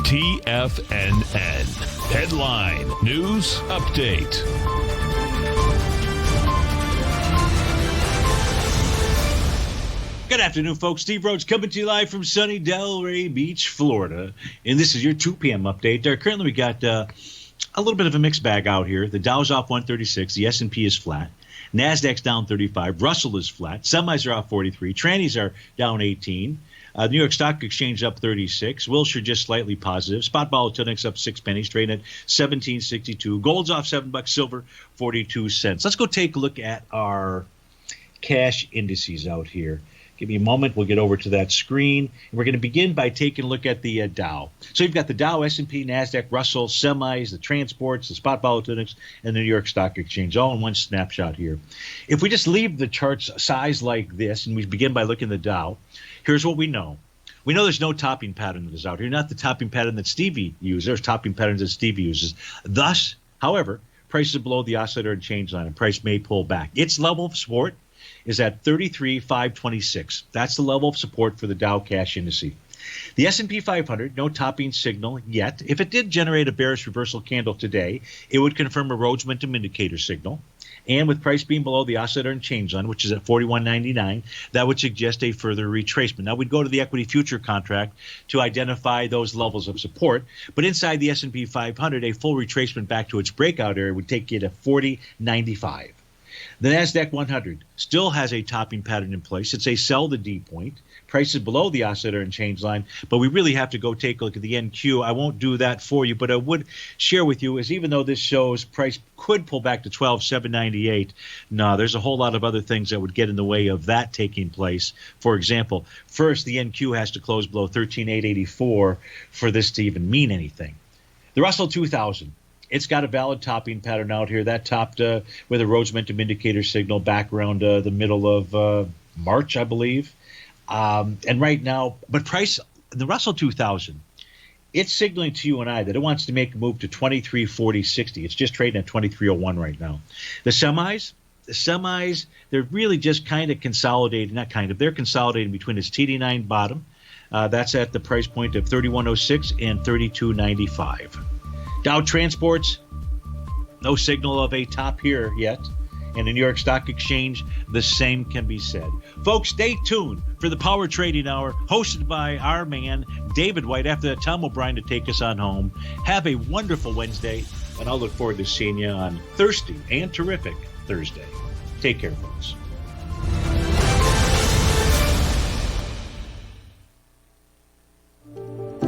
TFNN. Headline News Update. Good afternoon, folks. Steve Rhodes coming to you live from sunny Delray Beach, Florida. And this is your 2 p.m. update. Currently, we got a little bit of a mixed bag out here. The Dow's off 136. The S&P is flat. NASDAQ's down 35. Russell is flat. Semis are off 43. Trannies are down 18. The New York Stock Exchange up 36. Wilshire just slightly positive. Spot volatility up 6 pennies, trading at 17.62. Gold's off $7. Silver 42 cents. Let's go take a look at our cash indices out here. Give me a moment. We'll get over to that screen. And we're going to begin by taking a look at the Dow. So you've got the Dow, S&P, NASDAQ, Russell, semis, the transports, the spot volatility, and the New York Stock Exchange, all in one snapshot here. If we just leave the charts size like this and we begin by looking at the Dow, here's what we know. We know there's no topping pattern that is out here, not the topping pattern that Stevie uses. There's topping patterns that Stevie uses. Thus, however, prices are below the oscillator and change line, and price may pull back. Its level of support is at 33,526. That's the level of support for the Dow Cash Indice. The S&P 500, no topping signal yet. If it did generate a bearish reversal candle today, it would confirm a Rhodes Momentum Indicator signal. And with price being below the oscillator and change line, which is at 41.99, that would suggest a further retracement. Now, we'd go to the equity future contract to identify those levels of support. But inside the S&P 500, a full retracement back to its breakout area would take you to 40.95. The NASDAQ 100 still has a topping pattern in place. It's a sell the D point. Price is below the oscillator and change line, but we really have to go take a look at the NQ. I won't do that for you, but I would share with you is even though this shows price could pull back to 12,798, no, there's a whole lot of other things that would get in the way of that taking place. For example, first, the NQ has to close below 13,884 for this to even mean anything. The Russell 2000. It's got a valid topping pattern out here. That topped with a Rhodes Momentum Indicator signal back around the middle of March, I believe. And right now, but price, the Russell 2000, it's signaling to you and I that it wants to make a move to 2340.60. It's just trading at 2301 right now. The semis, they're really just kind of consolidating, not kind of, they're consolidating between its TD9 bottom. That's at the price point of 3106 and 3295. Dow Transports, no signal of a top here yet. And the New York Stock Exchange, the same can be said. Folks, stay tuned for the Power Trading Hour, hosted by our man, David White. After that, Tom O'Brien to take us on home. Have a wonderful Wednesday, and I'll look forward to seeing you on Thirsty and Terrific Thursday. Take care, folks.